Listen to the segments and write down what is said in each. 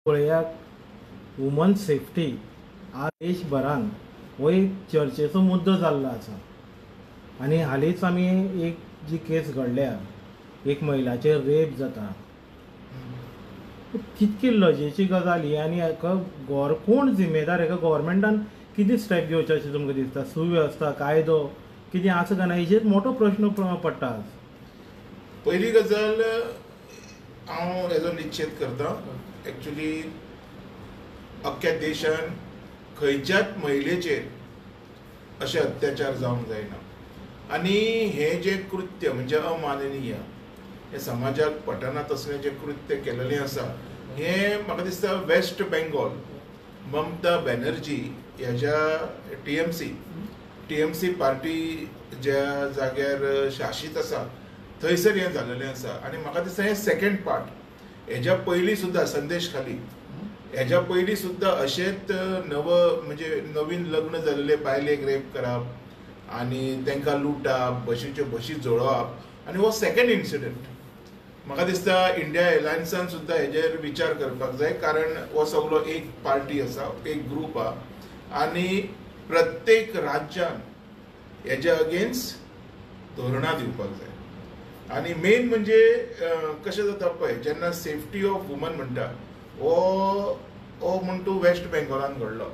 पळयात woman safety आज देशभरान हो एक चर्चेचो मुद्दो जाल्लो आसा आनी हालींच आमी एक जी केस घडल्या एक महिलाचेर रेप जाता कितकी लजेची गजाल ही आनी हाका कोण जिम्मेदार हाका गव्हर्मेंटान कितें स्टेप घेवचें अशें तुमकां दिसता सुवेवस्था कायदो कितें आसा काय ना हेजेर मोठो प्रश्न पडटा आज. पहिली गजाल हांव हेजो निश्चित करता एक्चुली अख्ख्या देशान खंयच्याच महिलेचेर अशे अत्याचार जावंक जायना आनी हे जे कृत्य म्हणजे अमाननीय हे समाजाक पटना तसलें जे कृत्य केलेलें आसा हे म्हाका दिसता वेस्ट बेंगॉल ममता बॅनर्जी ह्याच्या टीएमसी पार्टी ज्या जाग्यार शासीत आसा थंयसर हें जाल्लेलें आसा आनी म्हाका दिसता हें सेकंड पार्ट हेज्या पयलीं सुद्दां संदेश खाली हेज्या पयलीं सुद्दां अशेंच म्हणजे नवीन लग्न जाल्ले बायलेक रेप करप आनी तांकां लुटप बशीच्यो बशी जोडप आनी हो सेकंड इन्सिडंट. म्हाका दिसता इंडिया एलायन्सान सुद्दां हेजेर विचार करपाक जाय कारण हो सगळो एक पार्टी आसा एक ग्रूप आहा आनी प्रत्येक राज्यान हेज्या अगेन्स्ट धोरणां दिवपाक जाय. आनी मेन म्हणजे कशें जाता पळय जेन्ना सेफ्टी ऑफ वुमन म्हणटा हो म्हणून तूं वेस्ट बेंगॉलान घडलो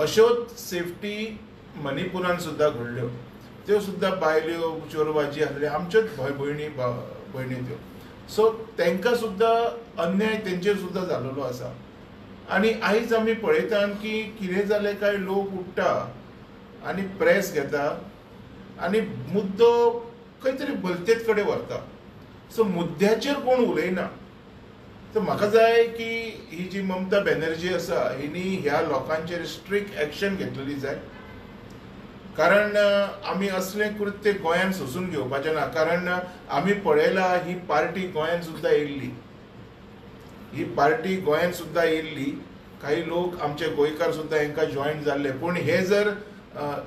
अश्योच सेफ्टी मणिपुरान सुद्दां घडल्यो त्यो सुद्दां बायल्यो चोरवाजी आसल्यो आमच्योच भयणी त्यो सो तांकां सुद्दां अन्याय तेंचेर सुद्दां जाल्लो आसा. आनी आयज आमी पळयतात की कितें जालें काय लोक उठ्ठा आनी प्रेस घेता आनी मुद्दो खंय तरी भलतेच कडेन व्हरता सो मुद्द्याचेर कोण उलयना. तर म्हाका जाय की ही जी ममता बॅनर्जी आसा हिनी ह्या लोकांचेर स्ट्रिक्ट एक्शन घेतलेली जाय कारण आमी असलें कृत्य गोंयान सोंसून घेवपाचें ना कारण आमी पळयलां ही पार्टी गोंयान सुद्दां येयल्ली काही लोक आमचे गोंयकार सुद्दां हांकां जॉयन जाल्ले पूण हे जर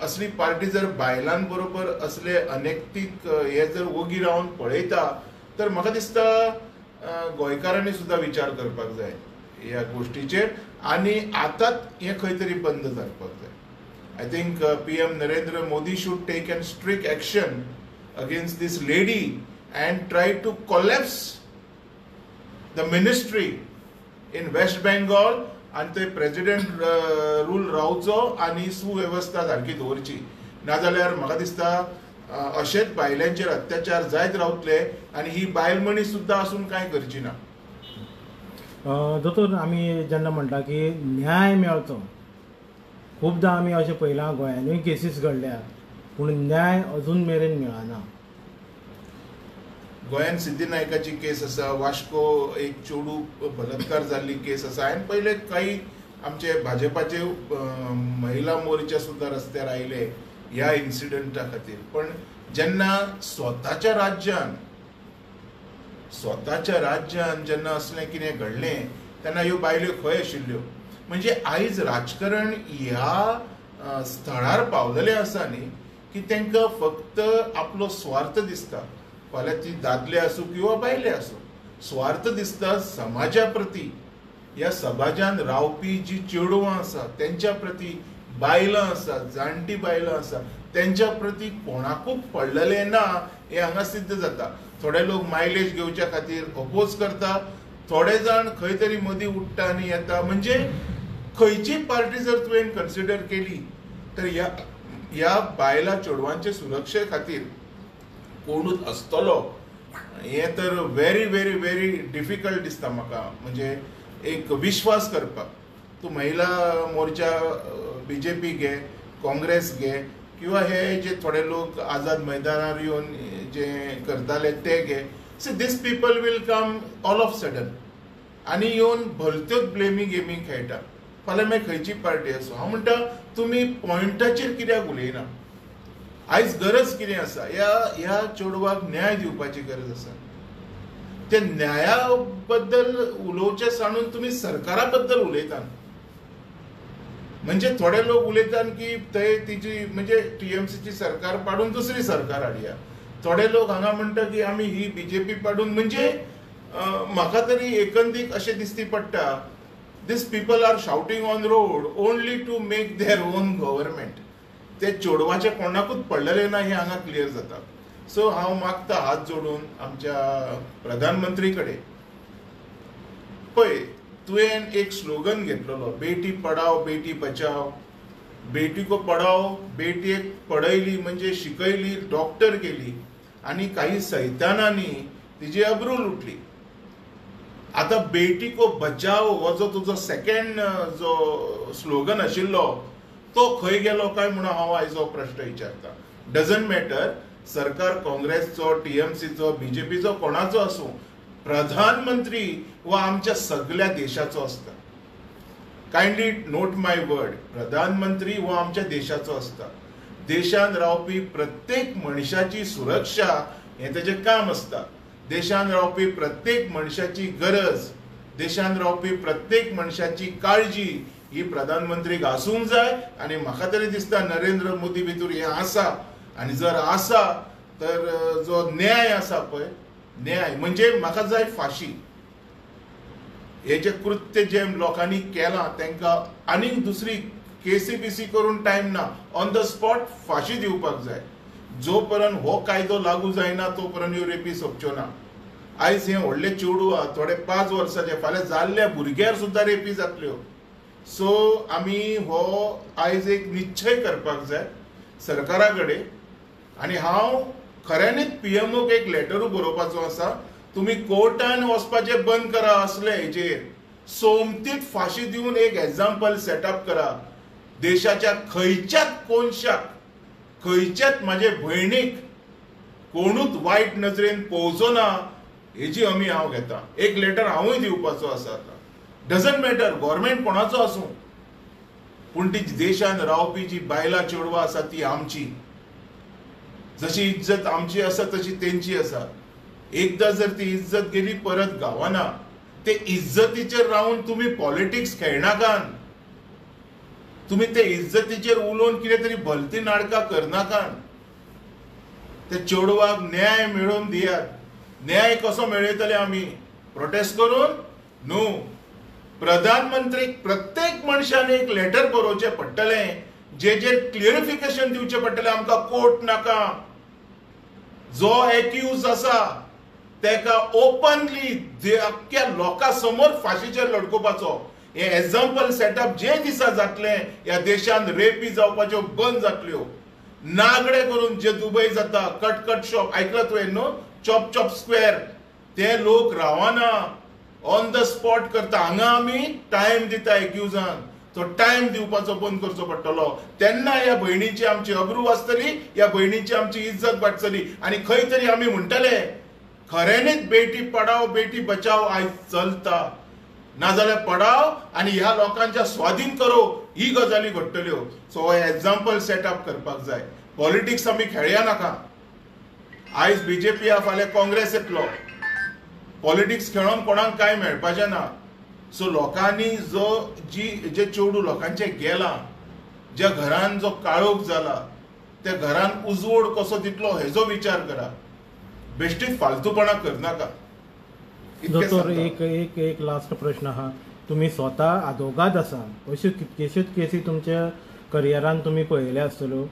असली पार्टी जर बायलां बरोबर असले अनैतीक हे जर ओगी रावन पळयता तर म्हाका दिसता गोंयकारांनी सुद्दां विचार करपाक जाय ह्या गोष्टीचेर आनी आतांच हें खंय तरी बंद जावपाक जाय. I think PM Narendra Modi should take an strict action against this lady and try to collapse the ministry in West Bengal आनी थंय प्रेसिडेंट रूल रावचो आनी सुवेवस्था सारकी दवरची नाजाल्यार म्हाका दिसता अशेंच बायलांचेर अत्याचार जायत रावतले आनी ही बायल मनीस सुद्दां आसून कांय करची ना. दोतोर आमी जेन्ना म्हणटा की न्याय मेळचो खूबदां आमी अशें पळयलां गोंयानूय केसीस घडल्या पूण न्याय अजून मेरेन मेळना. गोंयान सिद्धीनायकाची केस आसा वास्को एक चेडू बलात्कार जाल्ली केस आसा हांवें पयले काही आमचे भाजपाचे महिला मोर्चा सुद्दां रस्त्यार आयले ह्या इन्सिडंटा खातीर पण जेन्ना स्वताच्या राज्यान जेन्ना असलें कितें घडलें तेन्ना ह्यो बायल्यो खंय आशिल्ल्यो म्हणजे आयज राजकारण ह्या स्थळार पावलेलें आसा न्ही की तांकां फक्त आपलो स्वार्थ दिसता फाल्यां ती दादले आसूं किंवा बायले आसूं स्वार्थ दिसता समाजा प्रती ह्या समाजान रावपी जी चेडवां आसा तेंच्या प्रती बायलां आसा जाणटी बायलां आसा तेंच्या प्रती कोणाकूच पडलेलें ना हें हांगा सिद्ध जाता. थोडे लोक मायलेज घेवच्या खातीर अपोज करता थोडे जाण खंय तरी मदीं उठ्ठा आनी येता म्हणजे खंयची पार्टी जर तुवें कन्सिडर केली तर ह्या बायलां चेडवांचे सुरक्षे खातीर कोणूच आसतलो हें तर व्हेरी व्हेरी व्हेरी डिफिकल्ट दिसता म्हाका म्हणजे एक विश्वास करपाक. तूं महिला मोर्चा BJP घे काँग्रेस घे किंवा हे जे थोडे लोक आझाद मैदानार येवन जे करताले ते घे see this people will come all of sudden आनी येवन भलत्योच ब्लेमी गेमी खेळटा फाल्यां मागीर खंयची पार्टी आसूं. हांव म्हणटा तुमी पॉयंटाचेर कित्याक उलयना. आयज गरज कितें आसा ह्या चेडवाक न्याय दिवपाची गरज आसा. त्या न्याया बद्दल उलोवचे साणून तुमी सरकारा बद्दल उलयतात म्हणजे थोडे लोक उलयतात की थंय तिची म्हणजे TMCची सरकार पाडून दुसरी सरकार हाडया. थोडे लोक हांगा म्हणटा की आमी ही BJP पाडून म्हणजे म्हाका तरी एकंदीक अशें दिसती पडटा These people are shouting on road only to make their own government. ते चोडवाचे कोणाकूच पडलेले ना हे हांगा क्लियर जाता. सो हांव मागता हात जोडून आमच्या प्रधानमंत्री कडेन, पळय तुवें एक स्लोगन घेतलेलो, बेटी पढाओ बेटी बचाओ. बेटी को पढाओ, बेटीक पढयली म्हणजे शिकयली, डॉक्टर केली आणि काही सैतानांनी तिची अब्रू लुटली. आता बेटी को बचाओ हो जो तुजो सेकंड जो स्लोगन आशिल्लो तो खंय गेलो काय म्हणून हांव आयज हो प्रश्न विचारता. डजंट मॅटर सरकार काँग्रेसचो, टीएमसीचो, बीजेपीचो कोणाचो आसूं, प्रधानमंत्री हो आमच्या सगळ्या देशाचो आसता. कायंडली नोट माय वर्ड, प्रधानमंत्री हो आमच्या देशाचो आसता. देशांत रावपी प्रत्येक मनशाची सुरक्षा हें तेजें काम आसता. देशांत रावपी प्रत्येक मनशाची गरज, देशांत रावपी प्रत्येक मनशाची काळजी ही प्रधानमंत्रीक आसूंक जाय. आणि म्हाका तरी दिसता नरेंद्र मोदी भितर हें आसा. आणि जर आसा तर जो न्याय आसा पळय, न्याय म्हणजे म्हाका जाय फाशी. हे जे कृत्य जे लोकांनी केलां तांकां आनीक दुसरी केसी बिसी करून टायम ना, ऑन द स्पॉट फाशी दिवपाक जाय. जो पर्यंत हो कायदो लागू जायना तो पर्यंत ह्यो रेपी सोंपच्यो ना. आयज हे व्हडले चेडूं थोडे 5 वर्साचे, फाल्यां जाल्ल्या भुरग्यार सुद्दां रेपी जातल्यो. सो आमी हो आयज एक निश्चय करपाक जाय सरकारा कडेन. आणि हांव खऱ्यांनीच पीएमओक एक लेटरू बरोवपाचो आसा, तुम्ही कोर्टान वचपाचे बंद करा. असले हेचेर सोमतीत फाशी दिवन एक एग्जाम्पल सेटअप करा. देशाच्या खंयच्याच कोनशाक, खंयच्याच म्हाजे भयणीक कोणूच वायट नजरेन पळोवचो ना हेची हमी हांव घेता. एक लेटर हांवूय दिवपाचो आसा. आतां डजंट मॅटर गव्हर्मेंट कोणाचो आसूं, पूण ती देशांत रावपी जी बायलां चेडवां आसा ती आमची. जशी इज्जत आमची आसा तशी तेंची आसा. एकदा जर ती इज्जत गेली परत गावना. ते इज्जतीचेर रावन तुम्ही पॉलिटिक्स खेळनाकान. तुम्ही ते इज्जतीचेर उलोवन कितें तरी भलती नाटकां करनाकान. ते चेडवाक न्याय मेळोवन दियात. न्याय कसो मेळयतले आमी? प्रोटेस्ट करून न्हू. प्रधानमंत्रीक प्रत्येक मनशान एक लेटर बरोवचें पडटलें, जेचेर क्लियरिफिकेशन दिवचें पडटलें. आमकां कोर्ट नाका. जो एक्यूज आसा तेका ओपनली अख्ख्या लोकां समोर फाशीचेर लटकोवपाचो. हे एग्जाम्पल सेटअप जे दिसा जातले ह्या देशांत रेपी जावपाच्यो बंद जातल्यो. नागडे करून जे दुबय जाता, कट शॉप आयकलां तुवें न्हू, चॉप चॉप स्क्वेअर, ते लोक रावना, ऑन द स्पॉट करता. हांगा आमी टायम दिता एक्युजांक, तो टायम दिवपाचो बंद करचो पडटलो. तेन्ना ह्या भयणीची आमची अब्रू वाचतली, ह्या भयणीची आमची इज्जत वाडटली. आणि खंय तरी आमी म्हणटले खऱ्यांनीच बेटी पढाओ बेटी बचाओ आयज चलता. नाजाल्यार पढाओ आणि ह्या लोकांच्या स्वाधीन करो ही गजाली घडटल्यो. सो हो एग्जाम्पल सेटअप करपाक जाय. पॉलिटिक्स आमी खेळया नाका. आयज बीजेपी हा, फाल्यां काँग्रेस येतलो. पॉलिटिक्स खेळोन कोणाक कांय मेळपाचें ना. सो लोकांनी जे चेडूं लोकांचे गेलां, ज्या घरान जो काळोख जाला, त्या घरान उजवड कसो दितलो हेजो विचार करा. बेश्टीत फालतूपणा करनाका. दोतोर एक लास्ट प्रश्न आहा. तुम्ही स्वता आदोगाद आसा, अश्यो कितकेश्योच केसी तुमच्या करियरान तुम्ही पळयल्या आसतल्यो.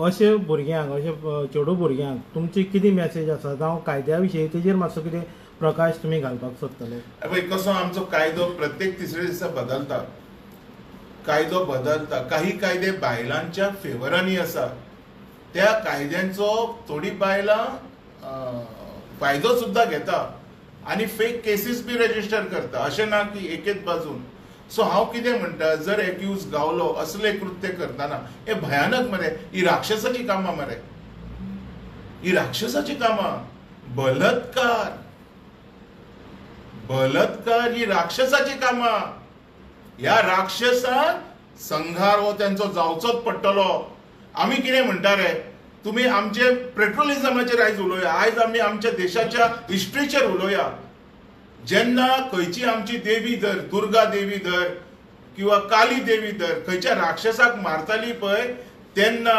अशे भुरग्यांक, अशे चेडूं भुरग्यांक तुमची कितें मेसेज आसा, जावं कायद्या विशयी तेजेर मातसो कितें प्रकाश तुम्ही घालपाक सोदतले? कसो आमचो कायदो प्रत्येक तिसऱ्या दिसा बदलता. कायदो बदलता. काही कायदे बायलांच्या फेवरांनी आसा. त्या कायद्यांचो थोडी बायलां फायदो सुद्धा घेता आणि फेक केसीस बी रजिस्टर करता. अशें ना की एकेच बाजून. सो हांव कितें म्हणटा, जर एक्यूज गावलो असले कृत्य करतना, हे भयानक मरे. ही राक्षसाची कामां मरे. ही राक्षसाची कामां. बलात्कार ही राक्षसाची कामां. ह्या राक्षसान संघार हो त्यांचो जावचोच पडटलो. आमी कितें म्हणटा रे, तुम्ही आमचे पेट्रोलिझमाचेर आयज उलोवया. आयज आमी आमच्या देशाच्या हिस्ट्रीचेर उलोवया. जेन्ना खंयची आमची देवी धर, दुर्गा देवी धर किंवा काली देवी धर, खंयच्या राक्षसाक मारताली पळय, तेन्ना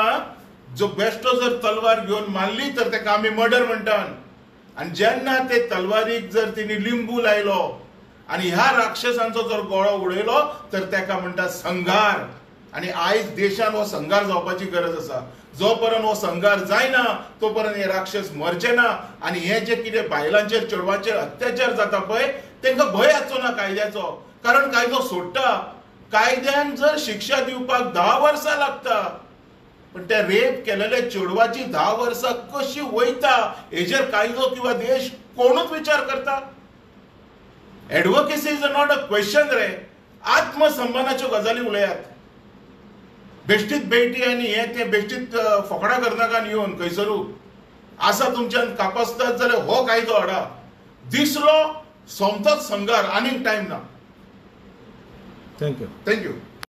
जो बेश्टो जर तलवार घेवन मारली तर तेका आमी मर्डर म्हणटात. आणि जेन्ना ते तलवारीक जर तिने लिंबू लायलो आणि ह्या राक्षसांचो जर गळो उडयलो तर ताका म्हणटा संघार. आणि आयज देशान हो संघार जावपाची गरज आसा. जो पर्यंत हो संघार जायना तो पर्यंत हे राक्षस मरचे ना. आणि हे जे कितें बायलांचेर चेडवांचेर अत्याचार जाता पळय तांकां भंय आसचो ना कायद्याचो. कारण कायदो सोडटा. कायद्यान जर शिक्षा दिवपाक 10 वर्सां लागता, पण त्या रेप केलेल्या चेडवाची 10 वर्सां कशी वयता हेजेर कायदो किंवा देश कोणूच विचार करता. Advocacy is not a question रे. आत्मसन्मानाच्यो गजाली उलयात. बेश्टीत बेटी आनी हे ते बेश्टीत फकाणां करनाकान येवन खंयसरू आसा तुमच्यान कापासतात जाल्यार हो कायदो हाडा. दिसलो सोमतोच संघार. आनीक टायम ना. थँक्यू. थँक्यू.